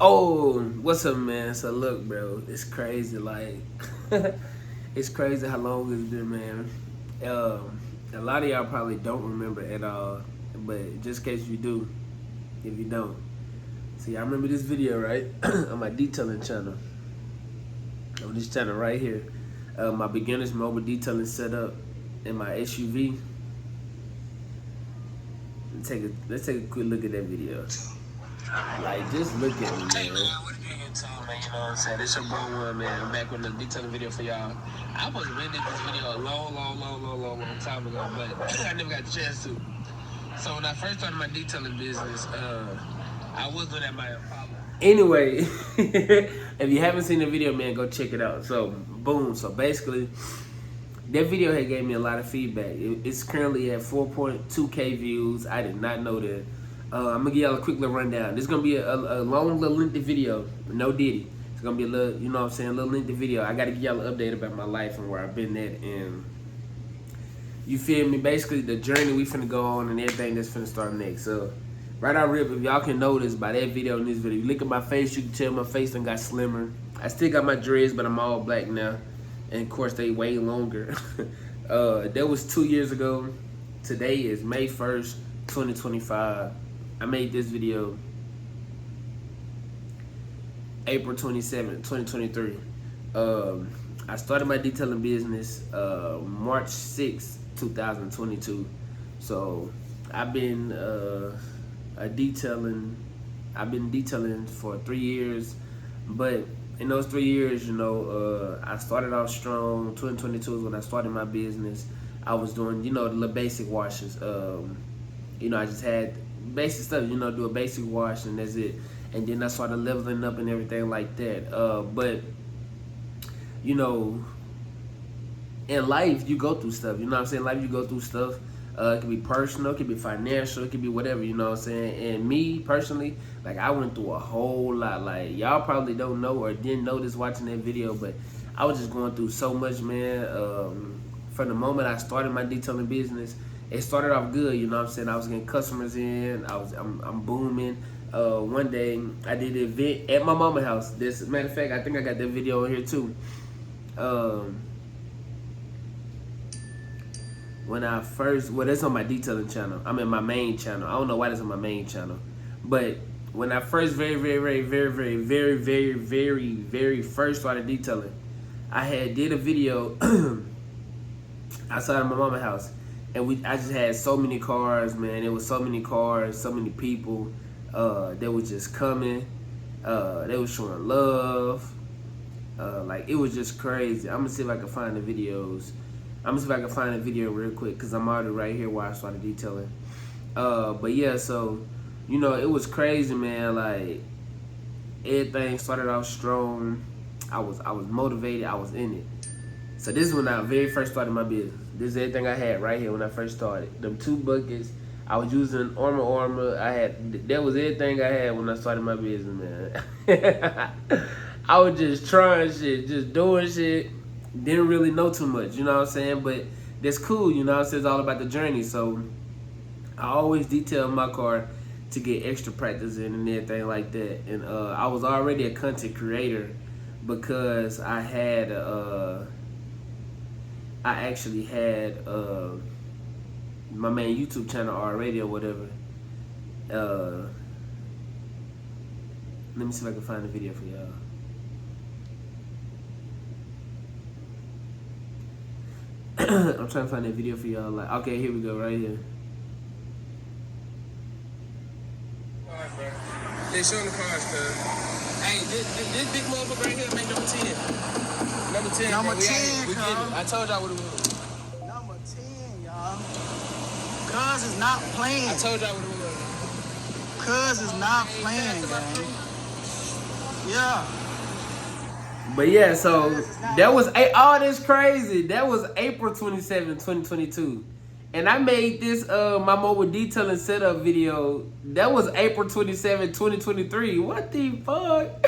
Oh, what's up, man? So look, bro, it's crazy. Like, it's crazy how long it's been, man. A lot of y'all probably don't remember at all, but just in case you do, if you don't, see, I remember this video, right, on my detailing channel, on this channel right here, my beginner's mobile detailing setup in my SUV. Let's take a quick look at that video. Like, just look at me, man. Hey, man, what you YouTube, man? You know what I'm saying? It's your bro one, man. I'm back with a detailing video for y'all. I was ready to this video a long time ago, but I never got the chance to. So when I first started my detailing business, I was doing that by Apollo. Anyway, if you haven't seen the video, man, go check it out. So, boom. So basically, that video had gave me a lot of feedback. It's currently at 4.2K views. I did not know that. I'm gonna give y'all a quick little rundown. This is gonna be a long little lengthy video, no diddy. It's gonna be a little, you know what I'm saying, a little lengthy video. I gotta give y'all an update about my life and where I've been at, and you feel me? Basically, the journey we finna go on and everything that's finna start next. So, right out rip, if y'all can notice by that video and this video, you look at my face, you can tell my face done got slimmer. I still got my dreads, but I'm all black now, and of course they way longer. That was 2 years ago. Today is May 1st, 2025. I made this video April 27th, 2023. I started my detailing business March 6th, 2022. So I've been detailing for 3 years, but in those 3 years, you know, I started off strong. 2022 is when I started my business. I was doing, you know, the little basic washes. You know, I just had basic stuff, you know, do a basic wash and that's it. And then I started leveling up and everything like that. But, you know, in life, you go through stuff. You know what I'm saying? In life, you go through stuff. It could be personal, it could be financial, it could be whatever, you know what I'm saying? And me, personally, like, I went through a whole lot. Like, y'all probably don't know or didn't notice watching that video, but I was just going through so much, man. From the moment I started my detailing business, it started off good, you know what I'm saying? I was getting customers in, I'm booming. One day, I did an event at my mama's house. This, matter of fact, I think I got that video in here too. When I first, well, that's on my detailing channel. I'm in my main channel. I don't know why that's on my main channel. But when I first very first started detailing, I had did a video outside of my mama's house. And I just had so many cars, man. There was so many cars, so many people that was just coming. They was showing love. Like, it was just crazy. I'm gonna see if I can find the videos. I'm gonna see if I can find a video real quick because I'm already right here where I started detailing. But yeah, so, you know, it was crazy, man. Like, everything started off strong. I was motivated. I was in it. So this is when I very first started my business. This is everything I had right here when I first started. Them 2 buckets. I was using Armor. That was everything I had when I started my business, man. I was just trying shit, just doing shit. Didn't really know too much, you know what I'm saying? But that's cool, you know what I'm saying? It's all about the journey. So I always detail my car to get extra practice in and everything like that. And I was already a content creator because I had I actually had my main YouTube channel already or whatever. Let me see if I can find a video for y'all. I'm trying to find that video for y'all. Like, okay, here we go, right here. Alright, bro. They showing the cars, cuz. Hey, this big motherfucker right here make number 10. Number 10. Number bro. 10, We get it. I told y'all what it was. Number 10, y'all. Cuz is not playing. I told y'all what it was. Cuz is not playing, gang. Yeah. But yeah, so that was, oh, that's crazy. That was April 27, 2022. And I made this, my mobile detailing setup video. That was April 27, 2023. What the fuck?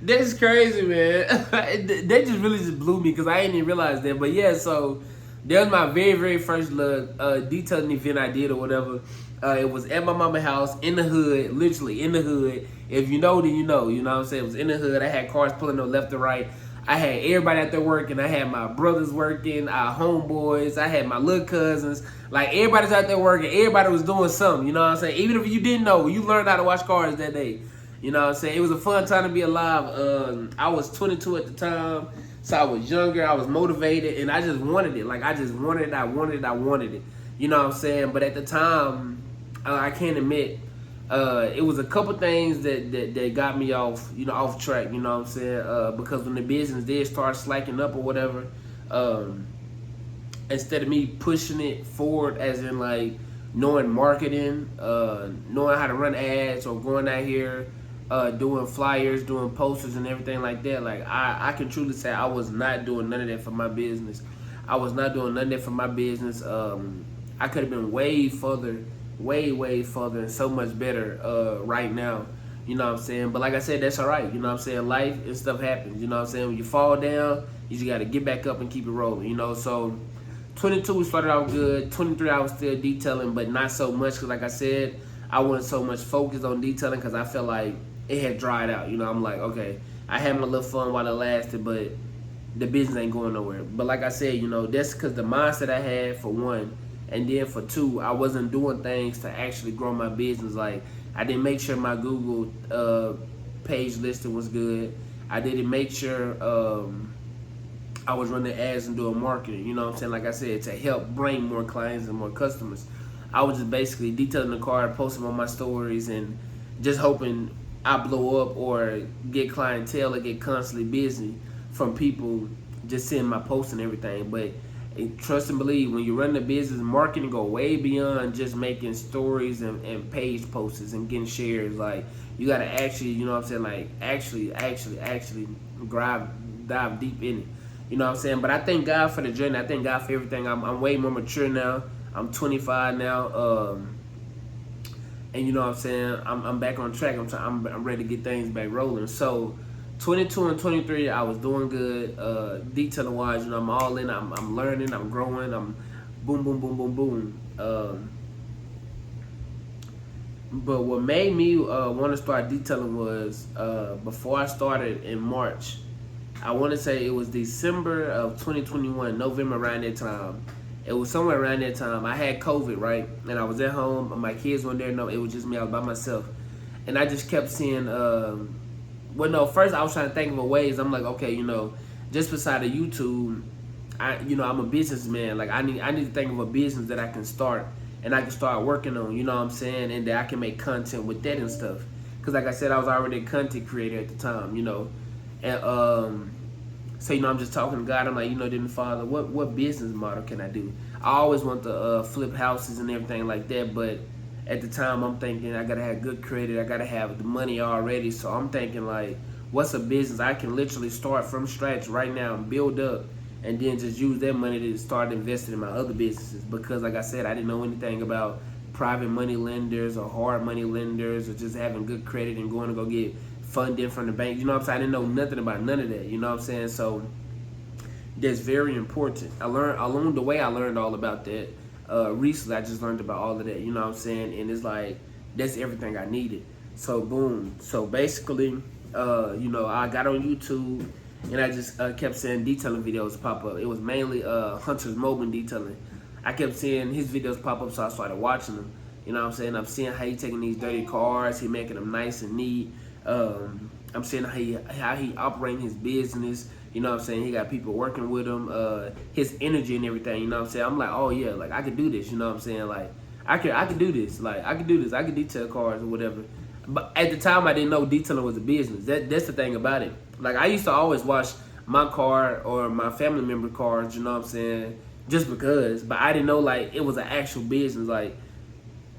That's crazy, man. That just really just blew me because I didn't even realize that. But yeah, so that was my very first detailing event I did or whatever. It was at my mama's house in the hood, literally in the hood. If you know, then you know. You know what I'm saying? It was in the hood. I had cars pulling up left and right. I had everybody out there working. I had my brothers working, our homeboys. I had my little cousins. Like, everybody's out there working. Everybody was doing something. You know what I'm saying? Even if you didn't know, you learned how to wash cars that day. You know what I'm saying? It was a fun time to be alive. I was 22 at the time, so I was younger. I was motivated, and I just wanted it. Like, I just wanted it. I wanted it. You know what I'm saying? But at the time, I can't admit, it was a couple things that got me off, off track, you know what I'm saying? Because when the business did start slacking up or whatever, instead of me pushing it forward as in like knowing marketing, knowing how to run ads or going out here, doing flyers, doing posters and everything like that, like I can truly say I was not doing none of that for my business. I was not doing none of that for my business. I could have been way further and so much better right now, you know what I'm saying? But like I said, that's all right, you know what I'm saying? Life and stuff happens, you know what I'm saying? When you fall down, you just got to get back up and keep it rolling, you know? So 22 started out good. 23 I was still detailing, but not so much, because like I said, I wasn't so much focused on detailing because I felt like it had dried out, you know? I'm like, okay, I had my little fun while it lasted, but the business ain't going nowhere. But like I said, you know, that's because the mindset I had, for one, and then for two, I wasn't doing things to actually grow my business. Like, I didn't make sure my Google page listing was good. I didn't make sure I was running ads and doing marketing, you know what I'm saying? Like I said, to help bring more clients and more customers. I was just basically detailing the car, posting on my stories, and just hoping I blow up or get clientele or get constantly busy from people just seeing my posts and everything. But trust and believe, when you run the business, marketing go way beyond just making stories and page posts and getting shares. Like, you gotta actually, you know what I'm saying, like actually dive deep in it. You know what I'm saying? But I thank God for the journey. I thank God for everything. I'm way more mature now. I'm 25 now. And you know what I'm saying? I'm back on track. I'm ready to get things back rolling. So 22 and 23, I was doing good. Detailing wise, you know, I'm all in. I'm learning. I'm growing. I'm boom, boom, boom, boom, boom. But what made me want to start detailing was before I started in March. I want to say it was December of 2021, November, around that time. It was somewhere around that time. I had COVID, right? And I was at home. My kids weren't there. No, it was just me. I was by myself. And I just kept seeing, first I was trying to think of ways. I'm like, okay, you know, just beside of YouTube, I'm a businessman. Like, I need to think of a business that I can start and I can start working on, you know what I'm saying? And that I can make content with that and stuff. Because like I said, I was already a content creator at the time, you know. And so, you know, I'm just talking to God. I'm like, you know, then Father, what business model can I do? I always want to flip houses and everything like that, but at the time I'm thinking I gotta have good credit, I gotta have the money already. So I'm thinking, like, what's a business I can literally start from scratch right now and build up, and then just use that money to start investing in my other businesses? Because like I said, I didn't know anything about private money lenders or hard money lenders or just having good credit and going to go get funding from the bank. You know what I'm saying? I didn't know nothing about none of that. You know what I'm saying? So that's very important. Along the way, I learned all about that. Recently, I just learned about all of that. You know what I'm saying? And it's like, that's everything I needed. So boom. So basically, I got on YouTube and I just kept seeing detailing videos pop up. It was mainly Hunter's Moblin detailing. I kept seeing his videos pop up, so I started watching them. You know what I'm saying? I'm seeing how he taking these dirty cars, he making them nice and neat. I'm seeing how he operating his business. You know what I'm saying? He got people working with him, his energy and everything. You know what I'm saying? I'm like, oh yeah, like I could do this. You know what I'm saying? Like I could do this. Like I could do this. I could detail cars or whatever. But at the time, I didn't know detailing was a business. That's the thing about it. Like, I used to always wash my car or my family member cars. You know what I'm saying? Just because. But I didn't know, like, it was an actual business. Like,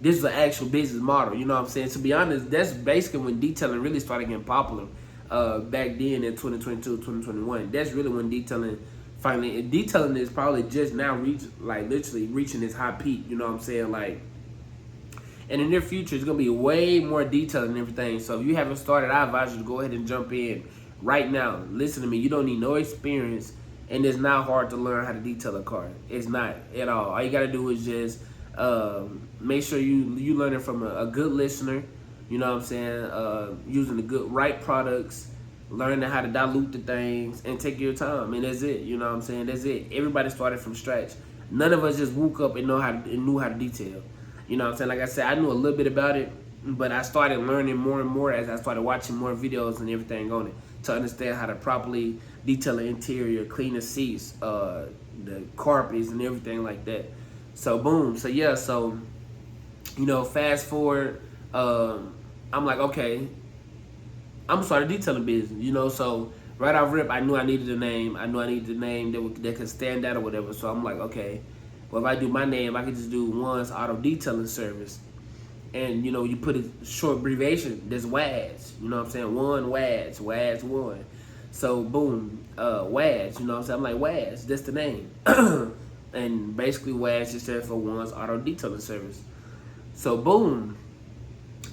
this is an actual business model, you know what I'm saying? To be honest, that's basically when detailing really started getting popular back then in 2022, 2021. That's really when detailing is probably just now literally reaching its high peak, you know what I'm saying? Like, in the near future, it's going to be way more detailing and everything. So if you haven't started, I advise you to go ahead and jump in right now. Listen to me, you don't need no experience, and it's not hard to learn how to detail a car. It's not at all. All you got to do is just Make sure you learn it from a good listener. You know what I'm saying? Using the right products, learning how to dilute the things, and take your time. And that's it. You know what I'm saying? That's it. Everybody started from scratch. None of us just woke up and knew how to detail. You know what I'm saying? Like I said, I knew a little bit about it, but I started learning more and more as I started watching more videos and everything on it to understand how to properly detail the interior, clean the seats, the carpets, and everything like that. So boom. So yeah. So fast forward. I'm like, okay, I'm gonna start a detailing business. So right off rip, I knew I needed a name. I knew I needed a name that could stand out or whatever. So I'm like, okay, well, if I do my name, I could just do One's Auto Detailing Service. And, you put a short abbreviation, there's WADS. You know what I'm saying? One WADS, WADS 1. So, boom, WADS, you know what I'm saying? I'm like, WADS, that's the name. And basically, WADS just stands for One's Auto Detailing Service. So, boom.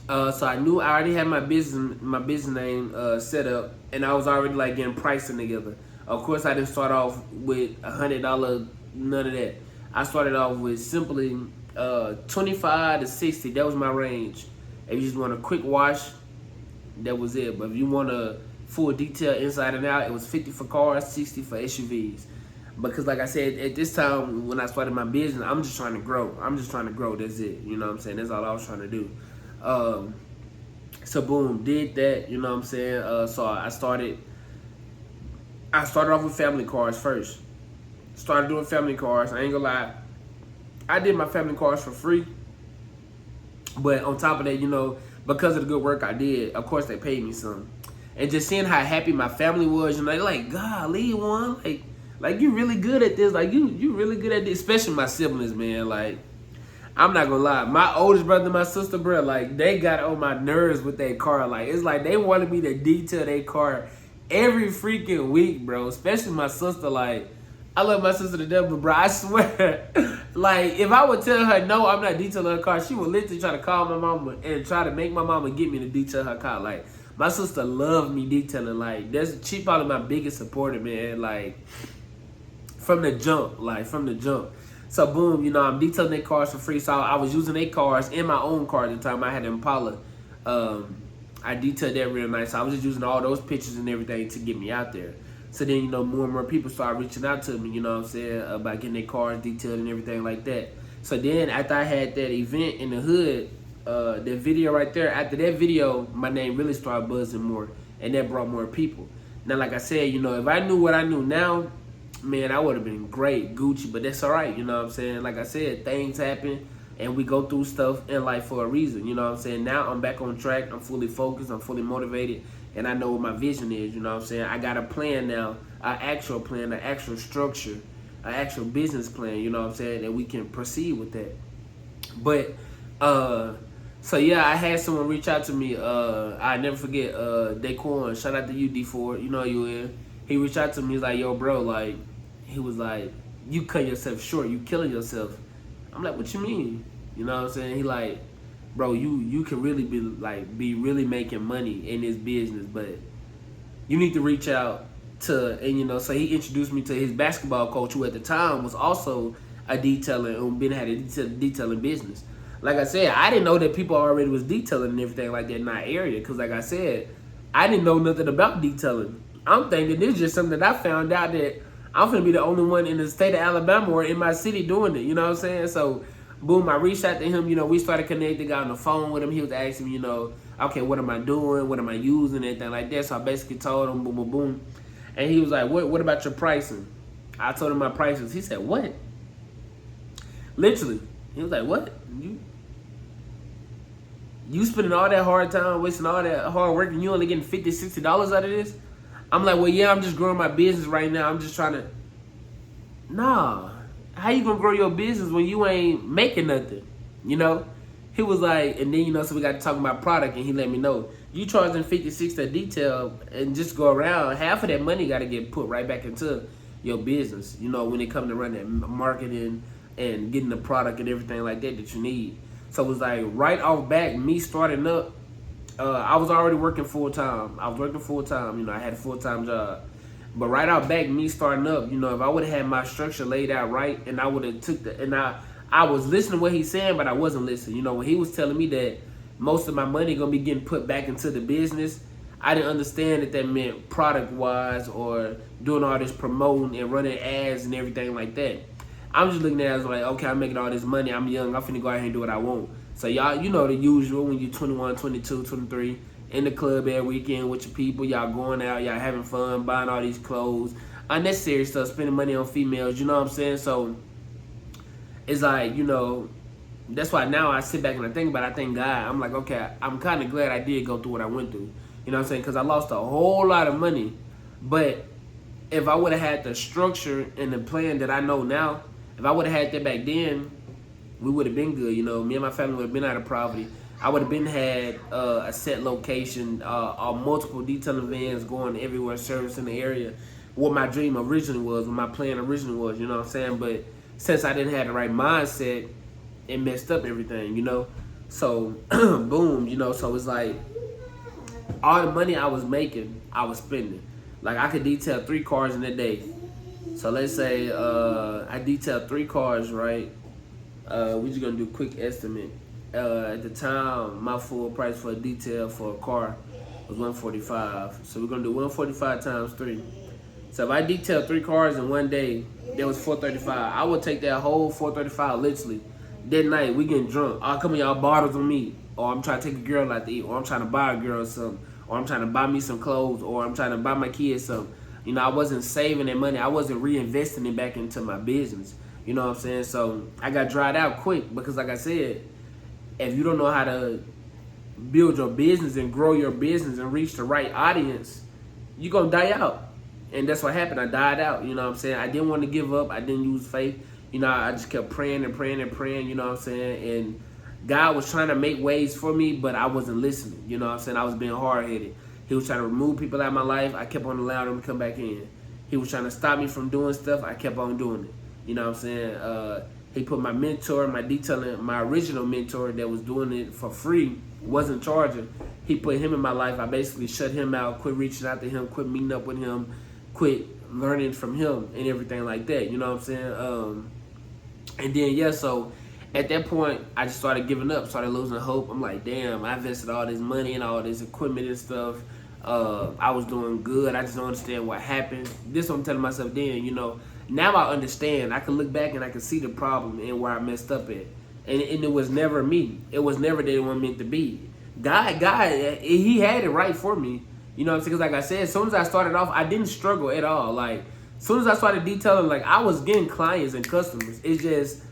So I knew I already had my business name set up, and I was already like getting pricing together. Of course, I didn't start off with $100, none of that. I started off with simply 25 to 60. That was my range. If you just want a quick wash, that was it. But if you want a full detail inside and out, it was 50 for cars, 60 for SUVs. Because like I said, at this time when I started my business, I'm just trying to grow. That's it. You know what I'm saying? That's all I was trying to do. So boom, did that, you know what I'm saying? So I started off with family cars first. Started doing family cars. I ain't gonna lie, I did my family cars for free. But on top of that, because of the good work I did, of course they paid me some. And just seeing how happy my family was, they're like, golly, One, like you really good at this. Like you really good at this, especially my siblings, man. Like, I'm not gonna lie, my oldest brother and my sister, bro, like, they got on my nerves with their car. Like, it's like they wanted me to detail their car every freaking week, bro. Especially my sister. Like, I love my sister to death, but bro, I swear, like, if I would tell her no, I'm not detailing her car, she would literally try to call my mama and try to make my mama get me to detail her car. Like, my sister loved me detailing. Like, she probably my biggest supporter, man. Like, from the jump. So boom, I'm detailing their cars for free. So I was using their cars in my own car at the time. I had an Impala. I detailed that real nice. So I was just using all those pictures and everything to get me out there. So then, more and more people started reaching out to me, you know what I'm saying, about getting their cars detailed and everything like that. So then after I had that event in the hood, that video right there, after that video, my name really started buzzing more, and that brought more people. Now, like I said, if I knew what I knew now, man, I would have been great, Gucci, but that's all right, you know what I'm saying? Like I said, things happen, and we go through stuff in life for a reason, you know what I'm saying? Now I'm back on track, I'm fully focused, I'm fully motivated, and I know what my vision is, you know what I'm saying? I got a plan now, an actual plan, an actual structure, an actual business plan, you know what I'm saying? And we can proceed with that. But, so yeah, I had someone reach out to me, I never forget, Daquan, shout out to you, D4, you know you in. He reached out to me, he's like, yo, bro, like, he was like, you cut yourself short, you killing yourself. I'm like, what you mean? You know what I'm saying? He like, bro, you can really be really making money in this business, but you need to reach out to, and so he introduced me to his basketball coach, who at the time was also a detailer and had a detailing business. Like I said, I didn't know that people already was detailing and everything like that in our area, because like I said, I didn't know nothing about detailing. I'm thinking this is just something that I found out that I'm gonna be the only one in the state of Alabama or in my city doing it, you know what I'm saying? So, boom, I reached out to him, we started connecting, got on the phone with him. He was asking me, okay, what am I doing? What am I using? Anything like that. So I basically told him, boom, boom, boom. And he was like, what about your pricing? I told him my prices. He said, what? Literally. He was like, what? You spending all that hard time, wasting all that hard work, and you only getting $50, $60 out of this? I'm like, well, yeah, I'm just growing my business right now. I'm just trying to... Nah. How you gonna grow your business when you ain't making nothing? He was like, and then, so we got to talk about product, and he let me know, you charging $50, $60 a detail and just go around, half of that money got to get put right back into your business, when it comes to running marketing and getting the product and everything like that you need. So it was like, right off back, me starting up, I was already working full-time. I had a full-time job. But right out back, me starting up, if I would have had my structure laid out right, and I would have took I I was listening to what he's saying, but I wasn't listening. You know, when he was telling me that most of my money gonna be getting put back into the business, I didn't understand that meant product-wise or doing all this promoting and running ads and everything like that. I'm just looking at it as like, okay, I'm making all this money. I'm young. I'm finna go out here and do what I want. So y'all, you know the usual when you're 21, 22, 23, in the club every weekend with your people. Y'all going out, y'all having fun, buying all these clothes, unnecessary stuff, spending money on females. You know what I'm saying? So it's like, you know, that's why now I sit back and I think about it. I thank God. I'm like, okay, I'm kind of glad I did go through what I went through. You know what I'm saying? Because I lost a whole lot of money. But if I would have had the structure and the plan that I know now, if I would have had that back then, we would have been good. You know, me and my family would have been out of poverty. I would have been had a set location, multiple detailing vans going everywhere, servicing the area. What my dream originally was, what my plan originally was, you know what I'm saying? But since I didn't have the right mindset, it messed up everything, you know? So, boom, you know, so it's like, all the money I was making, I was spending. Like, I could detail 3 cars in a day. So let's say I detailed 3 cars, right? We're just gonna do a quick estimate. At the time, my full price for a detail for a car was $145. So we're gonna do 145 times 3. So if I detailed 3 cars in one day, that was $435. I would take that whole $435 literally. That night, we getting drunk. Oh, come on, y'all bottles on me. Or I'm trying to take a girl out to eat. Or I'm trying to buy a girl something. Or I'm trying to buy me some clothes. Or I'm trying to buy my kids something. You know, I wasn't saving that money. I wasn't reinvesting it back into my business. You know what I'm saying? So I got dried out quick because, like I said, if you don't know how to build your business and grow your business and reach the right audience, you're going to die out. And that's what happened. I died out. You know what I'm saying? I didn't want to give up. I didn't use faith. You know, I just kept praying and praying and praying. You know what I'm saying? And God was trying to make ways for me, but I wasn't listening. You know what I'm saying? I was being hard-headed. He was trying to remove people out of my life. I kept on allowing them to come back in. He was trying to stop me from doing stuff. I kept on doing it. You know what I'm saying? He put my mentor, my detailing, my original mentor that was doing it for free, wasn't charging. He put him in my life. I basically shut him out, quit reaching out to him, quit meeting up with him, quit learning from him and everything like that. You know what I'm saying? And then, yeah, so at that point, I just started giving up, started losing hope. I'm like, damn, I invested all this money and all this equipment and stuff. I was doing good. I just don't understand what happened. This is what I'm telling myself then, you know. Now I understand. I can look back and I can see the problem and where I messed up at. And it was never me. It was never that it was meant to be. God, he had it right for me. You know what I'm saying? Because like I said, as soon as I started off, I didn't struggle at all. Like, as soon as I started detailing, like, I was getting clients and customers. It's just,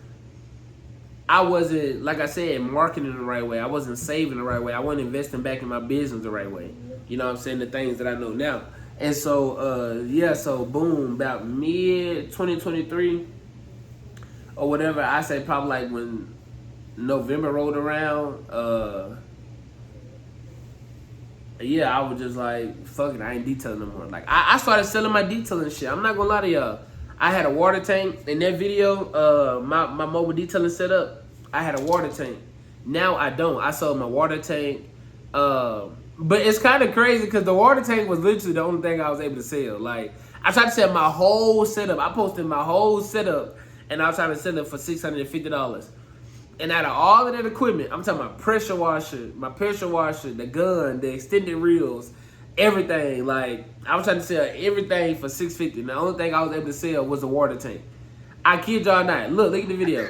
I wasn't, like I said, marketing the right way. I wasn't saving the right way. I wasn't investing back in my business the right way. You know what I'm saying? The things that I know now. And so, yeah, so boom, about mid-2023 or whatever, I say probably like when November rolled around, yeah, I was just like, fuck it, I ain't detailing no more. Like, I started selling my detailing shit. I'm not gonna lie to y'all. I had a water tank. In that video, my mobile detailing setup, I had a water tank. Now I don't. I sold my water tank. But it's kind of crazy because the water tank was literally the only thing I was able to sell. Like, I tried to sell my whole setup. I posted my whole setup, and I was trying to sell it for $650. And out of all of that equipment, I'm talking about pressure washer, my pressure washer, the gun, the extended reels, everything. Like, I was trying to sell everything for $650. And the only thing I was able to sell was a water tank. I kid y'all not. Look at the video.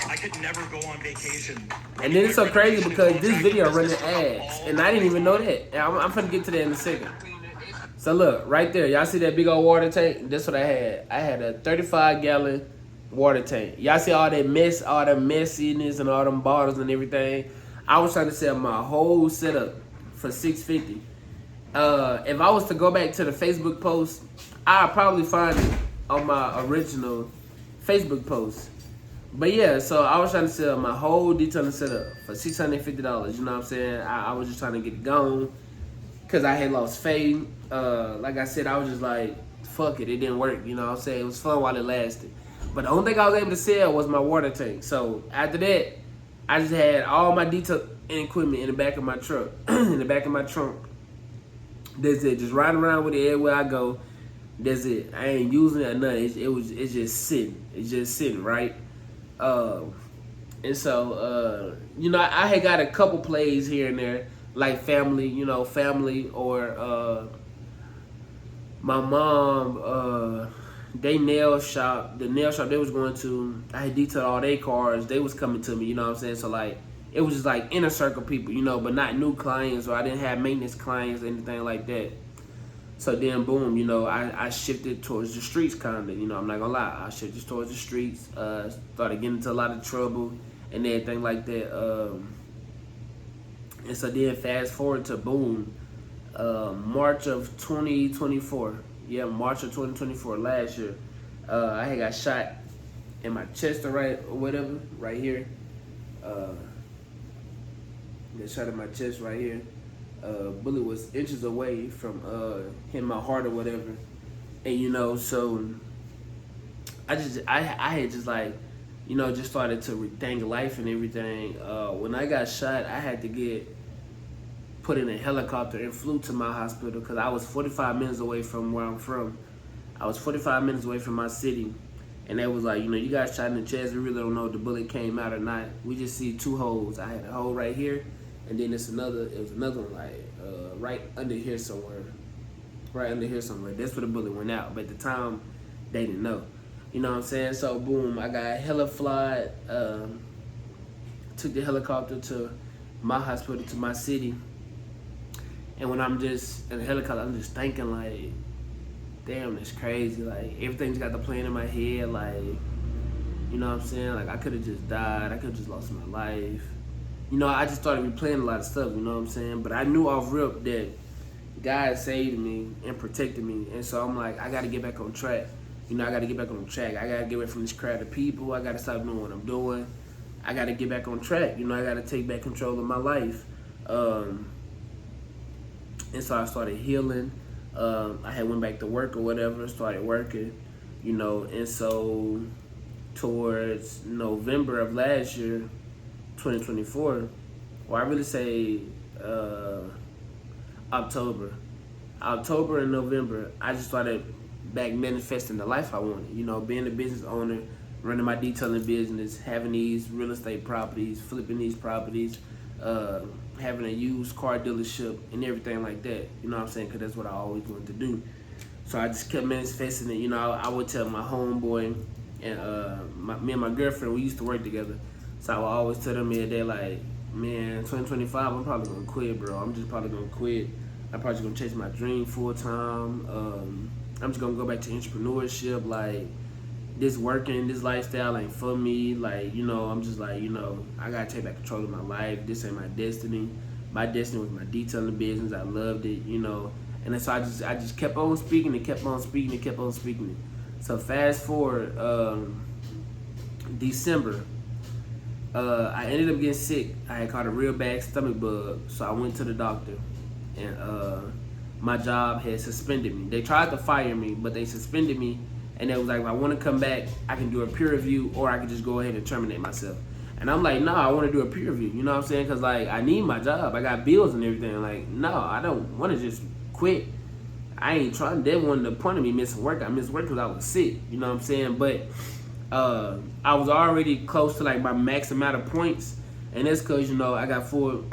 I could never go on vacation. And then it's so crazy because this video running ads, and I didn't even know that. And I'm finna get to that in a second. So look, right there, y'all see that big old water tank? That's what I had. I had a 35-gallon water tank. Y'all see all that mess, all the messiness and all them bottles and everything? I was trying to sell my whole setup for $650. If I was to go back to the Facebook post, I'd probably find it on my original Facebook post. But yeah, so I was trying to sell my whole detailing setup for $650. You know what I'm saying? I was just trying to get it going because I had lost faith. Like I said, I was just like, fuck it, it didn't work. You know what I'm saying? It was fun while it lasted. But the only thing I was able to sell was my water tank. So after that, I just had all my detail and equipment in the back of my truck, in the back of my trunk. That's it, just riding around with it everywhere I go. That's it. I ain't using it or nothing. It's just sitting. It's just sitting, right? And so, I had got a couple plays here and there, like family or my mom, they nail shop, the nail shop they was going to, I had detailed all their cars, they was coming to me, you know what I'm saying? So like, it was just like inner circle people, but not new clients, or I didn't have maintenance clients or anything like that. So then boom, I shifted towards the streets kinda, I'm not gonna lie. I shifted towards the streets, started getting into a lot of trouble and everything like that. And so then fast forward to boom, March of 2024. Yeah, March of 2024, last year. I had got shot in my chest or whatever, right here. Got shot in my chest right here. Bullet was inches away from hitting my heart or whatever. And so I had just like, just started to rethink life and everything. When I got shot, I had to get put in a helicopter and flew to my hospital because I was 45 minutes away from where I'm from. I was 45 minutes away from my city. And they was like, you got shot in the chest. We really don't know if the bullet came out or not. We just see two holes. I had a hole right here, and then it was another one like right under here somewhere. Right under here somewhere. That's where the bullet went out. But at the time, they didn't know. You know what I'm saying? So boom, I got hella flied, took the helicopter to my hospital, to my city. And when I'm just in the helicopter, I'm just thinking like, damn, that's crazy. Like, everything's got the plan in my head. Like, you know what I'm saying? Like, I could have just died. I could have just lost my life. I just started replaying a lot of stuff, you know what I'm saying? But I knew off rip that God saved me and protected me. And so I'm like, I got to get back on track. I got to get back on track. I got to get away from this crowd of people. I got to stop doing what I'm doing. I got to get back on track. I got to take back control of my life. And so I started healing. I had went back to work or whatever, started working, and so towards November of last year, 2024, or I really say October and November, I just started back manifesting the life I wanted, being a business owner, running my detailing business, having these real estate properties, flipping these properties, having a used car dealership and everything like that, you know what I'm saying, because that's what I always wanted to do. So I just kept manifesting it. I would tell my homeboy and me and my girlfriend, we used to work together, so I would always tell them every day, like, man, 2025, I'm probably going to quit, bro. I'm just probably going to quit. I'm probably going to chase my dream full time. I'm just going to go back to entrepreneurship, like, this working, this lifestyle ain't for me. Like, I'm just like, I gotta take back control of my life. This ain't my destiny. My destiny was my detailing business. I loved it, And so I just kept on speaking and kept on speaking and kept on speaking. So fast forward, December, I ended up getting sick. I had caught a real bad stomach bug. So I went to the doctor, and my job had suspended me. They tried to fire me, but they suspended me. And they was like, if I want to come back, I can do a peer review, or I can just go ahead and terminate myself. And I'm like, no, I want to do a peer review. You know what I'm saying? Because, like, I need my job. I got bills and everything. Like, no, I don't want to just quit. I ain't trying. That wasn't the point of me missing work. I missed work because I was sick. You know what I'm saying? But I was already close to, like, my max amount of points. And that's because, I got full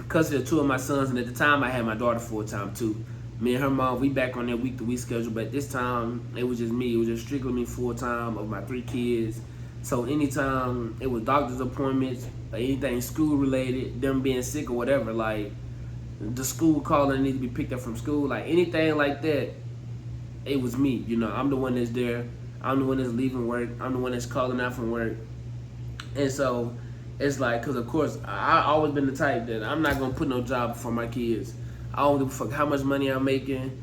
custody of two of my sons. And at the time, I had my daughter full-time, too. Me and her mom, we back on that week-to-week schedule, but this time, it was just me. It was just strictly me full-time of my 3 kids. So anytime it was doctor's appointments, or anything school-related, them being sick or whatever, like, the school calling need to be picked up from school, like, anything like that, it was me. I'm the one that's there. I'm the one that's leaving work. I'm the one that's calling out from work. And so, it's like, because, of course, I always been the type that I'm not going to put no job for my kids. I don't give a fuck how much money I'm making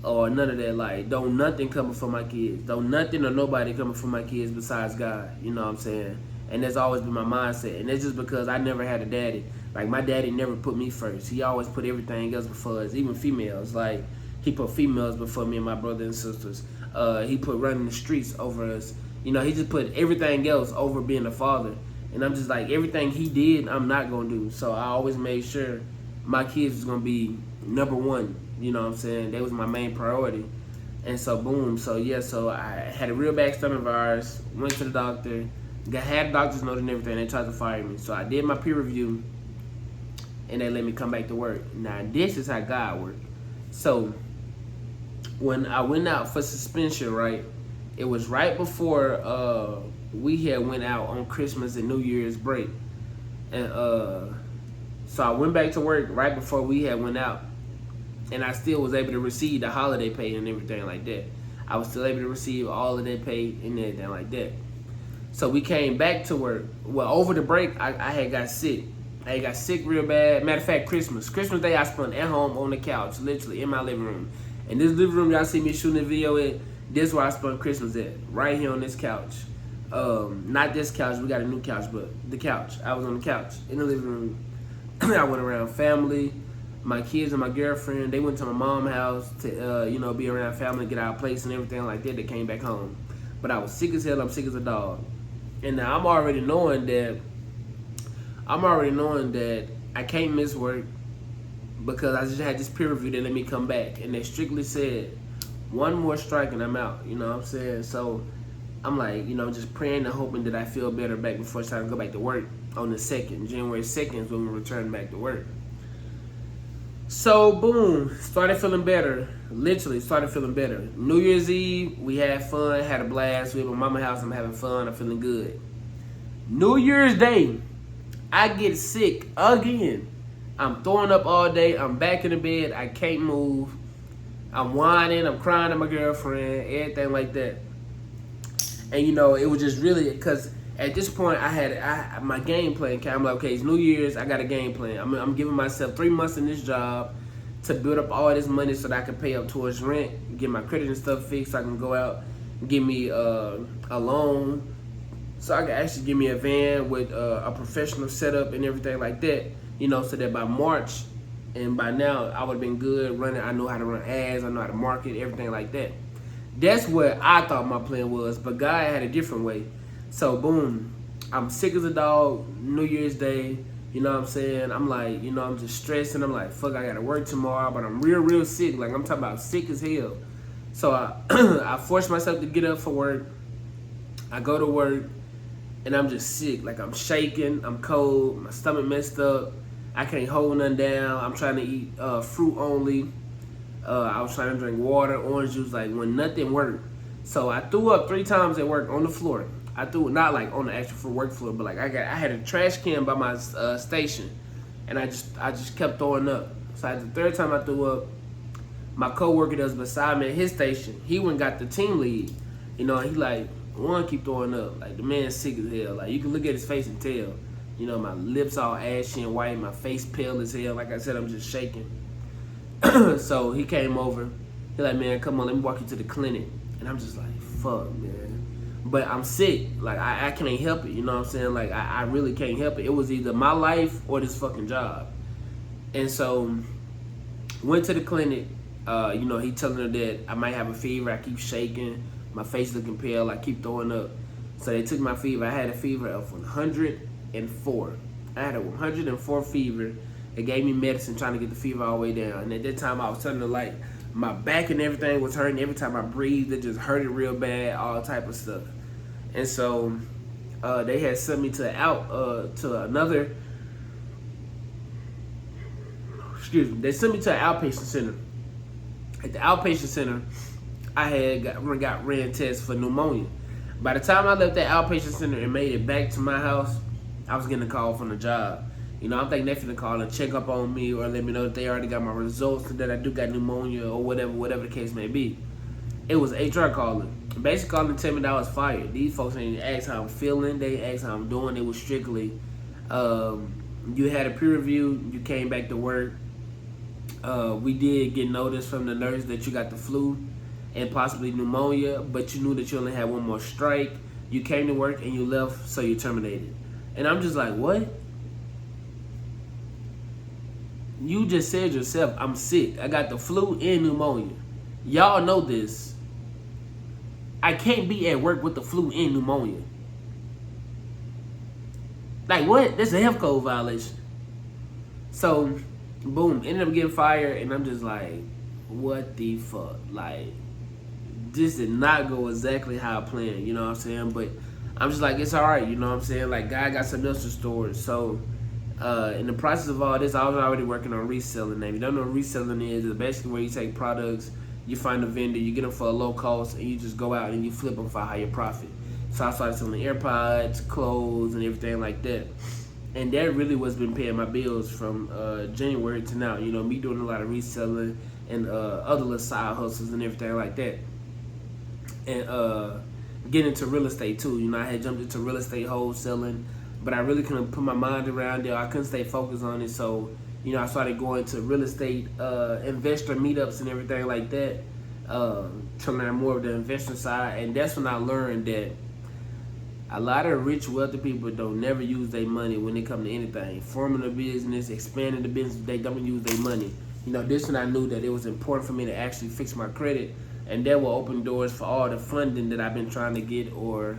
or none of that. Like, don't nothing coming for my kids. Don't nothing or nobody coming for my kids besides God. You know what I'm saying? And that's always been my mindset. And it's just because I never had a daddy. Like, my daddy never put me first. He always put everything else before us, even females. Like, he put females before me and my brother and sisters. He put running the streets over us. He just put everything else over being a father. And I'm just like, everything he did, I'm not going to do. So I always made sure my kids was going to be number one, you know what I'm saying? That was my main priority. And so boom, so yeah, so I had a real bad stomach virus, went to the doctor, had a doctor's note and everything, they tried to fire me. So I did my peer review and they let me come back to work. Now this is how God worked. So when I went out for suspension, right, it was right before we had went out on Christmas and New Year's break. And so I went back to work right before we had went out. And I still was able to receive the holiday pay and everything like that. I was still able to receive all of that pay and everything like that. So we came back to work. Well, over the break, I had got sick. I got sick real bad. Matter of fact, Christmas Day I spent at home on the couch, literally in my living room. And this living room y'all see me shooting the video at, this is where I spent Christmas at, right here on this couch. Not this couch, we got a new couch, but the couch. I was on the couch in the living room. I went around family. My kids and my girlfriend, they went to my mom's house to, be around family, get our place and everything like that. They came back home. But I was sick as hell. I'm sick as a dog. And now I'm already knowing that I can't miss work because I just had this peer review that let me come back. And they strictly said, one more strike and I'm out. You know what I'm saying? So I'm like, just praying and hoping that I feel better back before it's time to go back to work on the 2nd. January 2nd is when we return back to work. So, boom, started feeling better. Literally started feeling better. New Year's Eve, we had fun, had a blast. We at my mama's house, I'm having fun, I'm feeling good. New Year's Day, I get sick again. I'm throwing up all day, I'm back in the bed, I can't move. I'm whining, I'm crying to my girlfriend, everything like that. And, it was just really, because at this point, I had my game plan. I'm like, okay, it's New Year's. I got a game plan. I'm giving myself 3 months in this job to build up all this money so that I can pay up towards rent, get my credit and stuff fixed so I can go out and get me a loan so I can actually get me a van with a professional setup and everything like that, so that by March and by now, I would have been good running. I know how to run ads. I know how to market, everything like that. That's what I thought my plan was, but God had a different way. So, boom, I'm sick as a dog, New Year's Day, you know what I'm saying? I'm like, I'm just stressing. I'm like, fuck, I got to work tomorrow, but I'm real sick. Like, I'm talking about sick as hell. So, I forced myself to get up for work. I go to work, and I'm just sick. Like, I'm shaking, I'm cold, my stomach messed up. I can't hold nothing down. I'm trying to eat fruit only. I was trying to drink water, orange juice, like, when nothing worked. So, I threw up 3 times at work on the floor. I threw it not like on the actual work floor, but like I had a trash can by my station, and I just kept throwing up. So the 3rd time I threw up, my coworker that was beside me at his station, he went and got the team lead. He like, one, keep throwing up. Like, the man's sick as hell. Like, you can look at his face and tell. My lips all ashy and white, my face pale as hell. Like I said, I'm just shaking. So he came over. He like, man, come on, let me walk you to the clinic. And I'm just like, fuck, man. But I'm sick. Like, I can't help it. You know what I'm saying? Like, I really can't help it. It was either my life or this fucking job. And so, went to the clinic. He telling her that I might have a fever. I keep shaking. My face looking pale. I keep throwing up. So, they took my fever. I had a fever of 104. I had a 104 fever. They gave me medicine trying to get the fever all the way down. And at that time, I was telling her, like, my back and everything was hurting. Every time I breathed, it just hurted real bad, all type of stuff. And so they had sent me to another. They sent me to an outpatient center. At the outpatient center, I had got ran tests for pneumonia. By the time I left that outpatient center and made it back to my house, I was getting a call from the job. I'm thinking they're finna call and check up on me or let me know that they already got my results and that I do got pneumonia or whatever the case may be. It was HR calling. Basically calling to tell me that I was fired. These folks ain't asked how I'm feeling. They asked how I'm doing. It was strictly, you had a peer review, you came back to work. We did get notice from the nurse that you got the flu and possibly pneumonia, but you knew that you only had one more strike. You came to work and you left, so you terminated. And I'm just like, what? You just said yourself, I'm sick. I got the flu and pneumonia. Y'all know this. I can't be at work with the flu and pneumonia. Like, what? That's a health code violation. So, boom, ended up getting fired, and I'm just like, what the fuck? Like, this did not go exactly how I planned, you know what I'm saying? But I'm just like, it's all right, you know what I'm saying? Like, God got something else to store. So, in the process of all this, I was already working on reselling. Now, if you don't know what reselling is, it's basically where you take products, you find a vendor, you get them for a low cost, and you just go out and you flip them for a higher profit. So I started selling AirPods, clothes, and everything like that. And that really what's been paying my bills from January to now. You know, me doing a lot of reselling and other little side hustles and everything like that. And getting into real estate too. You know, I had jumped into real estate wholesaling, but I really couldn't put my mind around it. I couldn't stay focused on it. So, you know, I started going to real estate investor meetups and everything like that to learn more of the investor side. And that's when I learned that a lot of rich, wealthy people don't never use their money when it comes to anything. Forming a business, expanding the business, they don't use their money. You know, this when I knew that it was important for me to actually fix my credit, and that will open doors for all the funding that I've been trying to get, or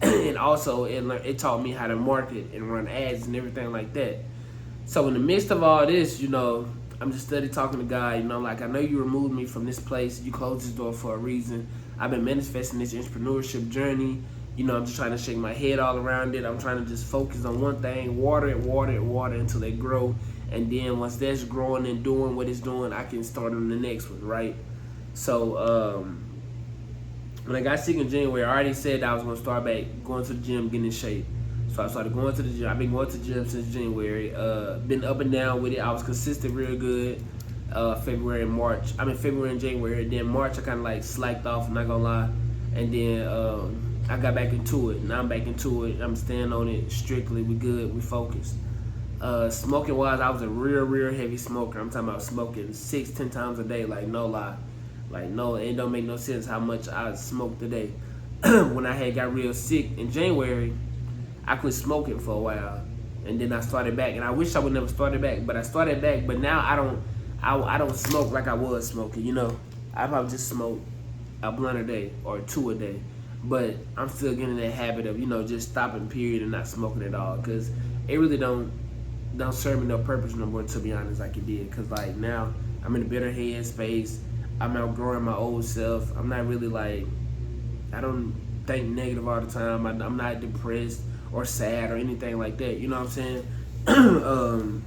and also it taught me how to market and run ads and everything like that. So in the midst of all this, you know, I'm just steady talking to God, you know, like, I know you removed me from this place, you closed this door for a reason. I've been manifesting this entrepreneurship journey. You know, I'm just trying to shake my head all around it. I'm trying to just focus on one thing, water it, water it, water it until they grow. And then once that's growing and doing what it's doing, I can start on the next one, right? So when I got sick in January, I already said I was going to start back going to the gym, getting in shape. So I started going to the gym. I've been going to the gym since January. Been up and down with it. I was consistent real good. February and March. February and January. Then March I kind of like slacked off, I'm not gonna lie. And then I got back into it. Now I'm back into it. I'm staying on it strictly. We good. We focused. Smoking wise, I was a real heavy smoker. I'm talking about smoking 6-10 times a day. Like, no lie. Like, no, it don't make no sense how much I smoked a day. When I had got real sick in January, I quit smoking for a while, and then I started back. And I wish I would never started back, but I started back. But now I don't smoke like I was smoking, you know. I probably just smoke a blunt a day or 2 a day. But I'm still getting that habit of, you know, just stopping period and not smoking at all. Because it really don't serve me no purpose no more, to be honest, like it did. Because, like, now I'm in a better headspace. I'm outgrowing my old self. I'm not really, like, I don't think negative all the time. I'm not depressed or sad or anything like that. You know what I'm saying?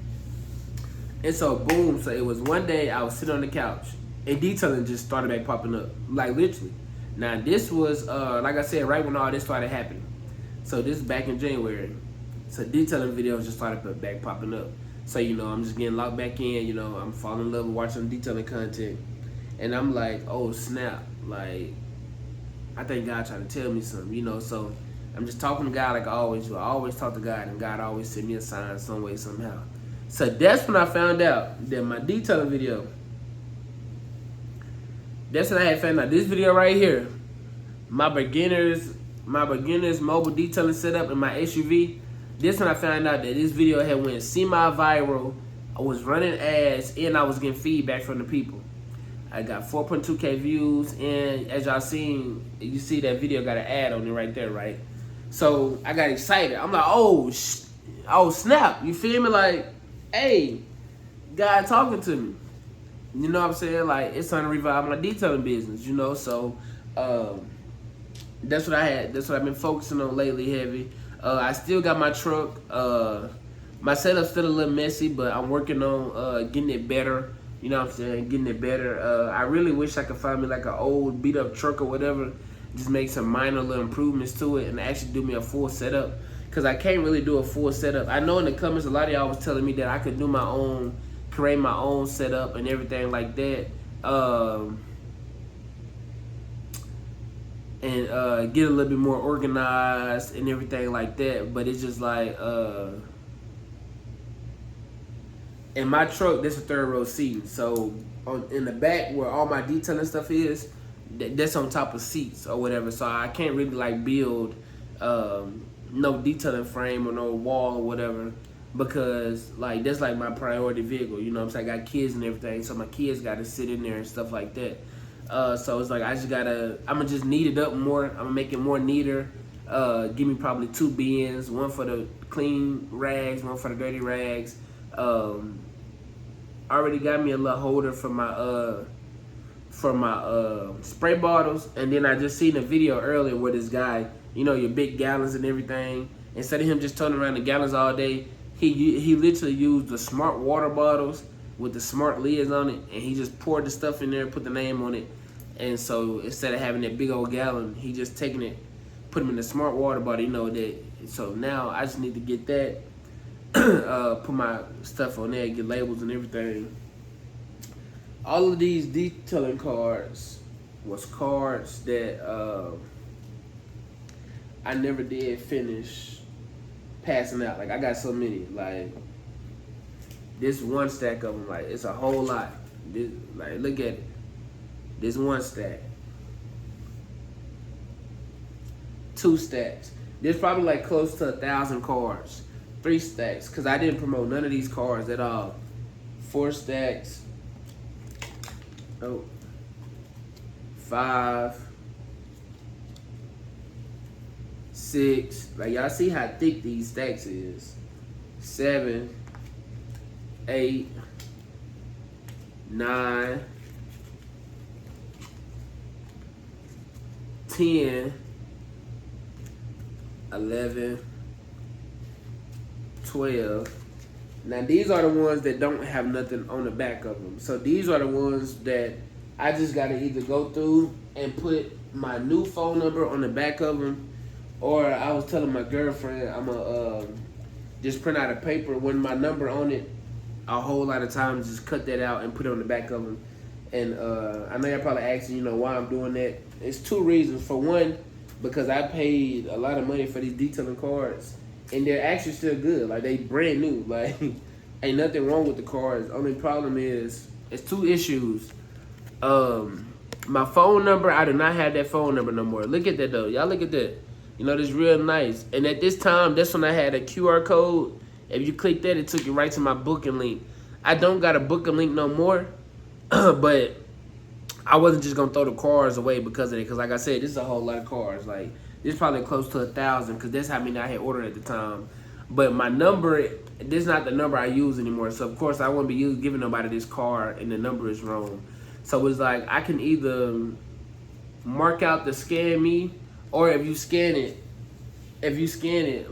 And so, boom, so it was one day I was sitting on the couch and detailing just started back popping up, like literally. Now, this was, like I said, right when all this started happening. So this is back in January. So detailing videos just started back popping up. So, you know, I'm just getting locked back in, you know, I'm falling in love with watching detailing content. And I'm like, oh, snap. Like, I think God trying to tell me something, you know. So I'm just talking to God like I always do. I always talk to God, and God always send me a sign some way, somehow. So that's when I found out that my detailing video, that's when I had found out this video right here, my beginners mobile detailing setup in my SUV. This when I found out that this video had went semi-viral. I was running ads and I was getting feedback from the people. I got 4.2K views, and as y'all seen, you see that video got an ad on it right there, right? So I got excited. I'm like, oh snap, you feel me? Like, hey, God talking to me. You know what I'm saying? Like, it's time to revive my detailing business, you know? So, that's what I've been focusing on lately heavy. I still got my truck. My setup's still a little messy, but I'm working on getting it better. You know what I'm saying? Getting it better. I really wish I could find me like an old beat up truck or whatever. Just make some minor little improvements to it and actually do me a full setup. Because I can't really do a full setup. I know in the comments a lot of y'all was telling me that I could do my own, create my own setup and everything like that. And get a little bit more organized and everything like that. But it's just like, in my truck, there's a 3rd row seating. So in the back where all my detailing stuff is, that's on top of seats or whatever. So I can't really like build no detailing frame or no wall or whatever, because like that's like my priority vehicle. You know what I'm saying? I got kids and everything, so my kids got to sit in there and stuff like that. So it's like I'm gonna just neat it up more. I'm gonna make it more neater. Give me probably 2 bins, one for the clean rags, one for the dirty rags. Already got me a little holder for for my spray bottles, and then I just seen a video earlier where this guy, you know, your big gallons and everything, instead of him just turning around the gallons all day, he literally used the smart water bottles with the smart lids on it, and he just poured the stuff in there, put the name on it, and so instead of having that big old gallon, he just taking it, put them in the smart water bottle, you know that. So now I just need to get that, put my stuff on there, get labels and everything. All of these detailing cards was cards that I never did finish passing out. Like, I got so many. Like, this one stack of them, like, it's a whole lot. This, like, look at it. This one stack. 2 stacks. There's probably like close to 1,000 cards. 3 stacks, because I didn't promote none of these cards at all. 4 stacks. Oh, 5, 6. Like, y'all see how thick these stacks is. 7, 8, 9, 10, 11, 12. Now, these are the ones that don't have nothing on the back of them. So these are the ones that I just got to either go through and put my new phone number on the back of them, or I was telling my girlfriend I'm going to just print out a paper with my number on it. A whole lot of times just cut that out and put it on the back of them. And I know you're probably asking, you know, why I'm doing that. It's 2 reasons. For one, because I paid a lot of money for these detailing cards, and they're actually still good. Like, they brand new. Like, ain't nothing wrong with the cards. Only problem is, it's 2 issues. My phone number, I do not have that phone number no more. Look at that, though. Y'all look at that. You know, that's real nice. And at this time, that's when I had a QR code. If you click that, it took you right to my booking link. I don't got a booking link no more, but I wasn't just gonna throw the cards away because of it. Because like I said, this is a whole lot of cards. Like, this is probably close to 1,000 because that's how many I had ordered at the time. But my number, this is not the number I use anymore. So of course I wouldn't be giving nobody this card and the number is wrong. So it's like, I can either mark out the scan me, or if you scan it,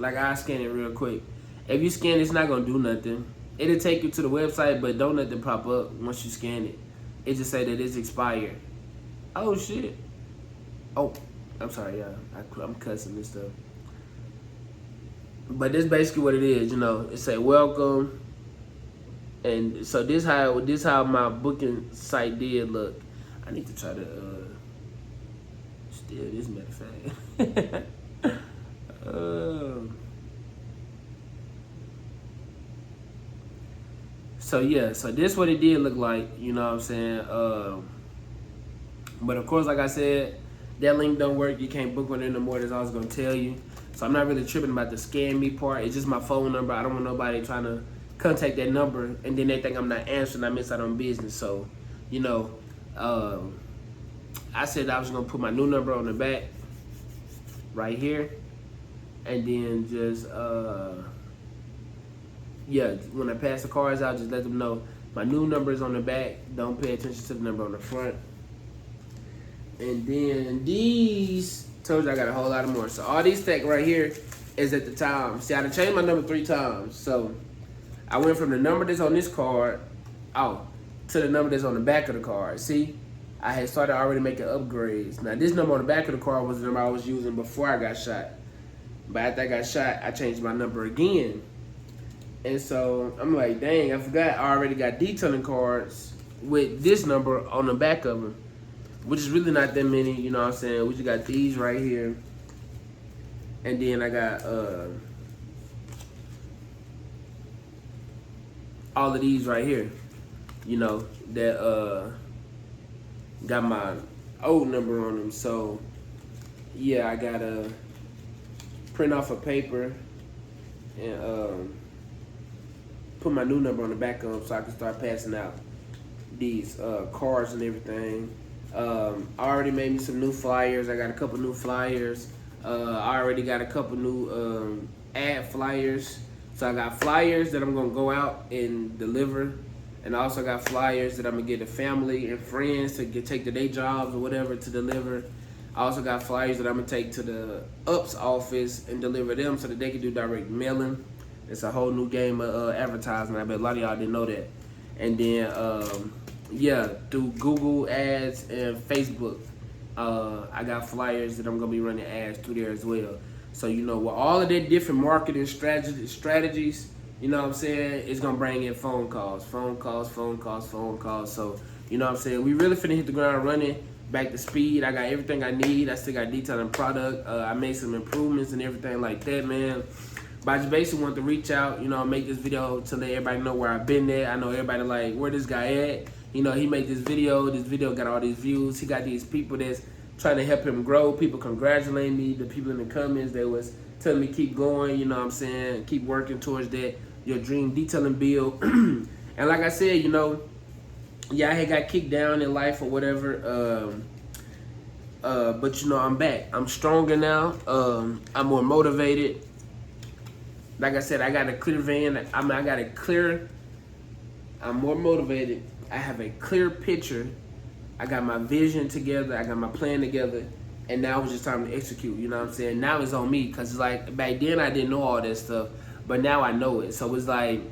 like, I scan it real quick. If you scan it, it's not gonna do nothing. It'll take you to the website, but don't nothing pop up once you scan it. It just say that it's expired. Oh shit. Oh, I'm sorry, y'all. I'm cussing and stuff. But this basically what it is, you know. It say welcome. And so this how my booking site did look. I need to try to steal this matter of fact. So yeah, so this what it did look like, you know what I'm saying? But of course, like I said, that link don't work. You can't book one in no more. That's all I was gonna tell you. So I'm not really tripping about the scan me part. It's just my phone number. I don't want nobody trying to contact that number and then they think I'm not answering. I miss out on business. So, you know, I said I was gonna put my new number on the back right here, and then just yeah, when I pass the cards out, just let them know my new number is on the back. Don't pay attention to the number on the front. And then these, told you I got a whole lot of more. So all these stack right here is at the time. See, I done changed my number 3 times. So I went from the number that's on this card out to the number that's on the back of the card. See, I had started already making upgrades. Now this number on the back of the card was the number I was using before I got shot. But after I got shot, I changed my number again. And so I'm like, dang, I forgot I already got detailing cards with this number on the back of them, which is really not that many, you know what I'm saying? We just got these right here. And then I got all of these right here, you know, that got my old number on them. So yeah, I gotta print off a paper and put my new number on the back of them so I can start passing out these cards and everything. I already made me some new flyers. I got a couple new flyers. I already got a couple new ad flyers. So I got flyers that I'm gonna go out and deliver, And I also got flyers that I'm gonna get to family and friends to take to their jobs or whatever to deliver. I also got flyers that I'm gonna take to the UPS office and deliver them so that they can do direct mailing. It's a whole new game of advertising. I bet a lot of y'all didn't know that. And then, yeah, through Google Ads and Facebook, I got flyers that I'm gonna be running ads through there as well. So, you know, with all of their different marketing strategies, you know what I'm saying, it's gonna bring in phone calls. So, you know what I'm saying, we really finna hit the ground running, back to speed. I got everything I need. I still got detailing product. I made some improvements and everything like that, man. But I just basically want to reach out, you know, make this video to let everybody know where I've been at. I know everybody like, where this guy at? You know, he made this video got all these views. He got these people that's trying to help him grow. People congratulating me. The people in the comments, they was telling me keep going, you know what I'm saying? Keep working towards that, your dream detailing bill. And like I said, you know, yeah, I had got kicked down in life or whatever. But you know, I'm back. I'm stronger now. I'm more motivated. Like I said, I got a clear van. I'm more motivated. I have a clear picture. I got my vision together. I got my plan together. And now it's just time to execute. You know what I'm saying? Now it's on me. Because like back then I didn't know all that stuff. But now I know it. So it's like,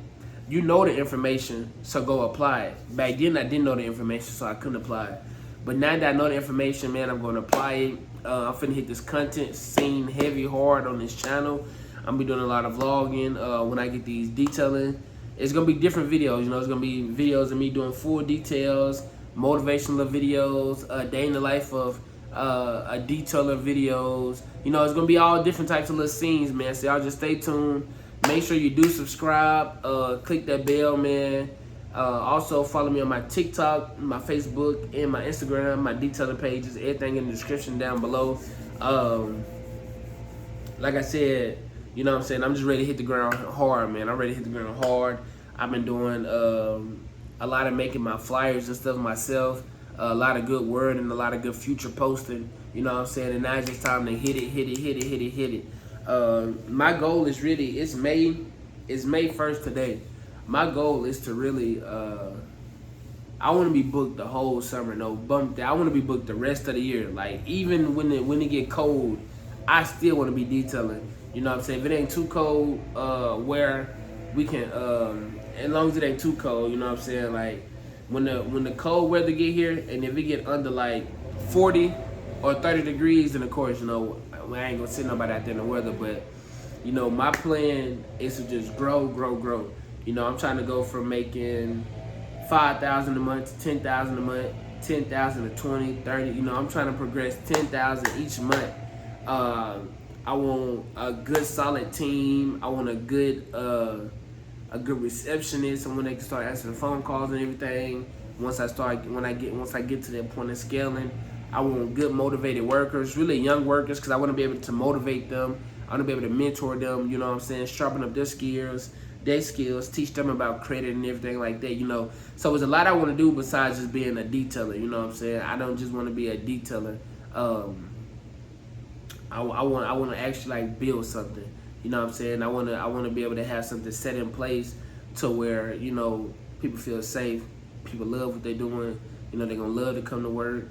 you know the information, so go apply it. Back then I didn't know the information, so I couldn't apply it. But now that I know the information, man, I'm going to apply it. I'm finna hit this content scene heavy, hard on this channel. I'm gonna be doing a lot of vlogging when I get these detailing. It's gonna be different videos, you know. It's gonna be videos of me doing full details, motivational videos, day in the life of a detailer videos. You know, it's gonna be all different types of little scenes, man. So y'all just stay tuned. Make sure you do subscribe, click that bell, man. Also follow me on my TikTok, my Facebook, and my Instagram, my detailing pages, everything in the description down below. Like I said, you know what I'm saying, I'm just ready to hit the ground hard, man. I'm ready to hit the ground hard. I've been doing a lot of making my flyers and stuff myself, a lot of good word and a lot of good future posting, you know what I'm saying, and now it's just time to hit it. My goal is really, it's May 1st today. My goal is to really, I want to be booked the whole summer, no bump that. I want to be booked the rest of the year. Like even when it get cold, I still want to be detailing. You know what I'm saying? If it ain't too cold, where we can, as long as it ain't too cold, you know what I'm saying? Like when the cold weather get here, and if it get under like 40 or 30 degrees, then of course, you know, I ain't gonna sit nobody out there in the weather. But you know, my plan is to just grow. You know, I'm trying to go from making $5,000 a month to 10,000 a month, 10,000 to 20, 30. You know, I'm trying to progress 10,000 each month. I want a good solid team. I want a good receptionist, and when they can start answering phone calls and everything. Once I get to that point of scaling, I want good motivated workers, really young workers, because I want to be able to motivate them. I want to be able to mentor them. You know what I'm saying? Sharpen up their skills, teach them about credit and everything like that. You know, so there's a lot I want to do besides just being a detailer. You know what I'm saying? I don't just want to be a detailer. I want to actually like build something. You know what I'm saying? I want to be able to have something set in place to where, you know, people feel safe, people love what they're doing. You know, they're gonna love to come to work.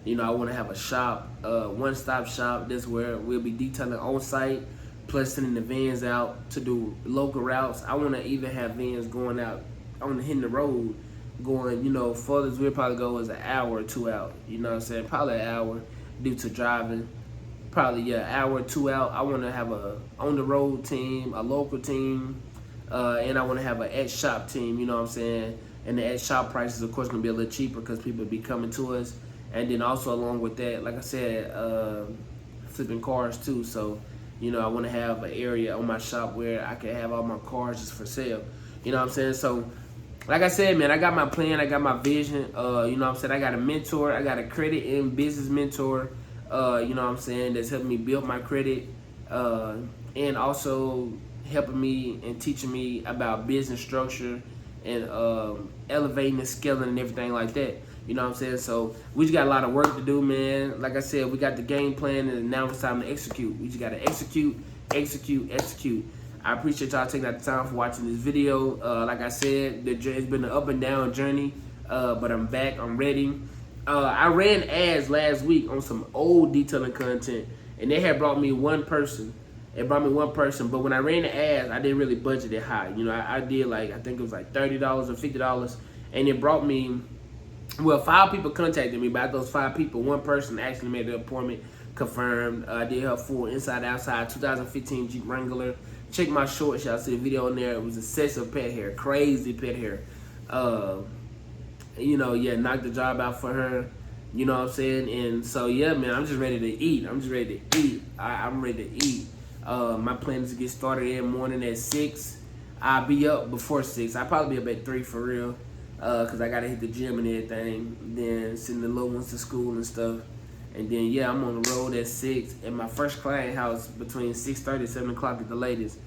You know, I want to have a shop, one-stop shop. That's where we'll be detailing on site, plus sending the vans out to do local routes. I want to even have vans going out hitting the road, going, you know, furthest we'll probably go is an hour or 2 out. You know what I'm saying? Probably an hour due to driving. Probably, yeah, an hour or 2 out. I want to have a on-the-road team, a local team, and I want to have an at-shop team, you know what I'm saying? And the at-shop prices, of course, going to be a little cheaper because people be coming to us. And then also along with that, like I said, flipping cars too. So, you know, I want to have an area on my shop where I can have all my cars just for sale. You know what I'm saying? So, like I said, man, I got my plan, I got my vision. You know what I'm saying? I got a mentor, I got a credit and business mentor, you know what I'm saying, that's helping me build my credit, and also helping me and teaching me about business structure and elevating and scaling and everything like that. You know what I'm saying? So we just got a lot of work to do, man. Like I said, we got the game plan, and now it's time to execute. We just got to execute. I appreciate y'all taking out the time for watching this video. Like I said, it's been an up and down journey, but I'm back. I'm ready. I ran ads last week on some old detailing content, and they had brought me one person. It brought me one person, but when I ran the ads, I didn't really budget it high. You know, I did like, I think it was like $30 or $50, and it brought me, well, 5 people contacted me. But out of those 5 people, one person actually made the appointment, confirmed. I did her full inside outside 2015 Jeep Wrangler. Check my shorts, y'all see a video on there. It was excessive pet hair, crazy pet hair. You know, yeah, knocked the job out for her. You know what I'm saying? And so, yeah, man, I'm just ready to eat. I'm just ready to eat. I'm ready to eat. My plan is to get started in the morning at 6. I'll be up before 6. I'll probably be up at 3 for real. Because I got to hit the gym and everything. Then send the little ones to school and stuff. And then, yeah, I'm on the road at 6. At my first client house between 6:30 and 7 o'clock at the latest.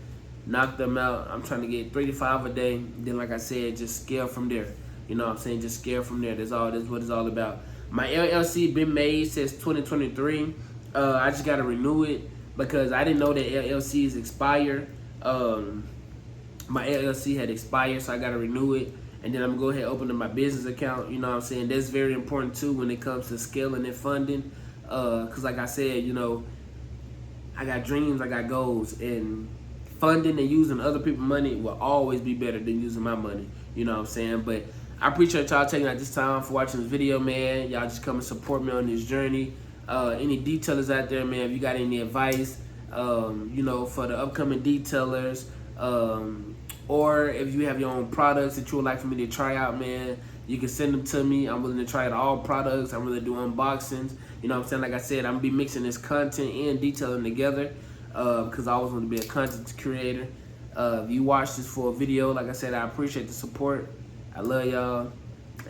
Knock them out. I'm trying to get 3 to 5 a day. Then, like I said, just scale from there. You know what I'm saying? Just scale from there. That's what it's all about. My LLC been made since 2023. I just got to renew it because I didn't know that LLCs expire. My LLC had expired, so I got to renew it. And then I'm going to go ahead and open up my business account. You know what I'm saying? That's very important, too, when it comes to scaling and funding. Because like I said, you know, I got dreams, I got goals. And funding and using other people's money will always be better than using my money. You know what I'm saying? But I appreciate y'all taking out this time for watching this video, man. Y'all just come and support me on this journey. Any detailers out there, man, if you got any advice, you know, for the upcoming detailers, or if you have your own products that you would like for me to try out, man, you can send them to me. I'm willing to try out all products. I'm willing to do unboxings. You know what I'm saying? Like I said, I'm going to be mixing this content and detailing together because I always want to be a content creator. If you watch this for a video, like I said, I appreciate the support. I love y'all.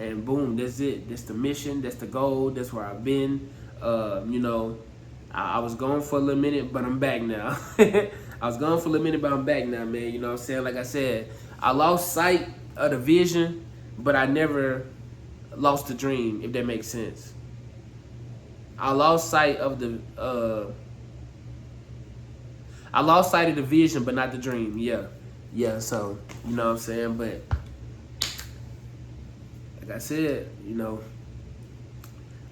And boom, that's it. That's the mission. That's the goal. That's where I've been. You know, I was gone for a little minute, but I'm back now. I was gone for a little minute, but I'm back now, man. You know what I'm saying? Like I said, I lost sight of the vision, but I never lost the dream, if that makes sense. I lost sight of the vision, but not the dream. Yeah, so, you know what I'm saying? But like I said, you know,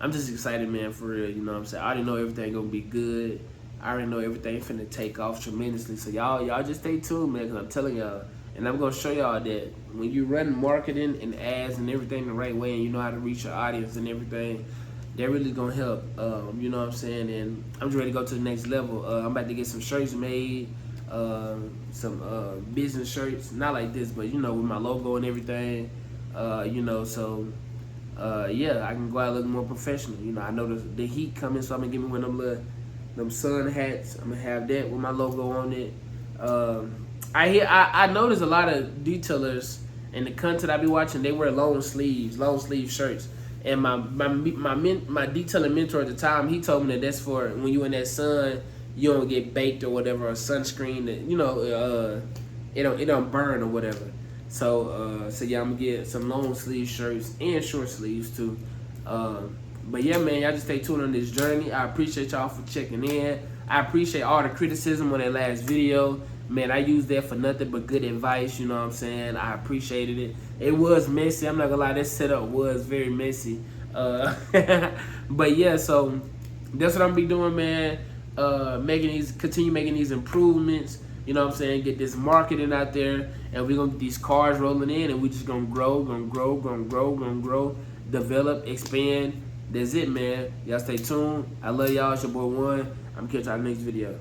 I'm just excited, man, for real. You know what I'm saying? I already know everything gonna be good. I already know everything finna take off tremendously. So y'all just stay tuned, man, because I'm telling y'all, and I'm gonna show y'all that when you run marketing and ads and everything the right way, and you know how to reach your audience and everything, that really gonna help. You know what I'm saying? And I'm just ready to go to the next level. I'm about to get some shirts made, some business shirts, not like this, but you know, with my logo and everything. You know, so yeah, I can go out looking more professional. You know, I know the heat coming, so I'm gonna give me one of them sun hats. I'm gonna have that with my logo on it. I noticed a lot of detailers in the content I be watching, they wear long sleeve shirts. And my detailing mentor at the time, he told me that that's for when you in that sun, you don't get baked or whatever, or sunscreen that, you know, it don't burn or whatever. So yeah, I'm gonna get some long sleeve shirts and short sleeves too. But yeah, man, y'all just stay tuned on this journey. I appreciate y'all for checking in. I appreciate all the criticism on that last video. Man, I used that for nothing but good advice, you know what I'm saying? I appreciated it. It was messy. I'm not gonna lie, that setup was very messy. But yeah, so that's what I'm gonna be doing, man. Continue making these improvements. You know what I'm saying? Get this marketing out there, and we're gonna get these cars rolling in, and we just gonna grow, develop, expand. That's it, man. Y'all stay tuned. I love y'all. It's your boy One. I'm gonna catch y'all next video.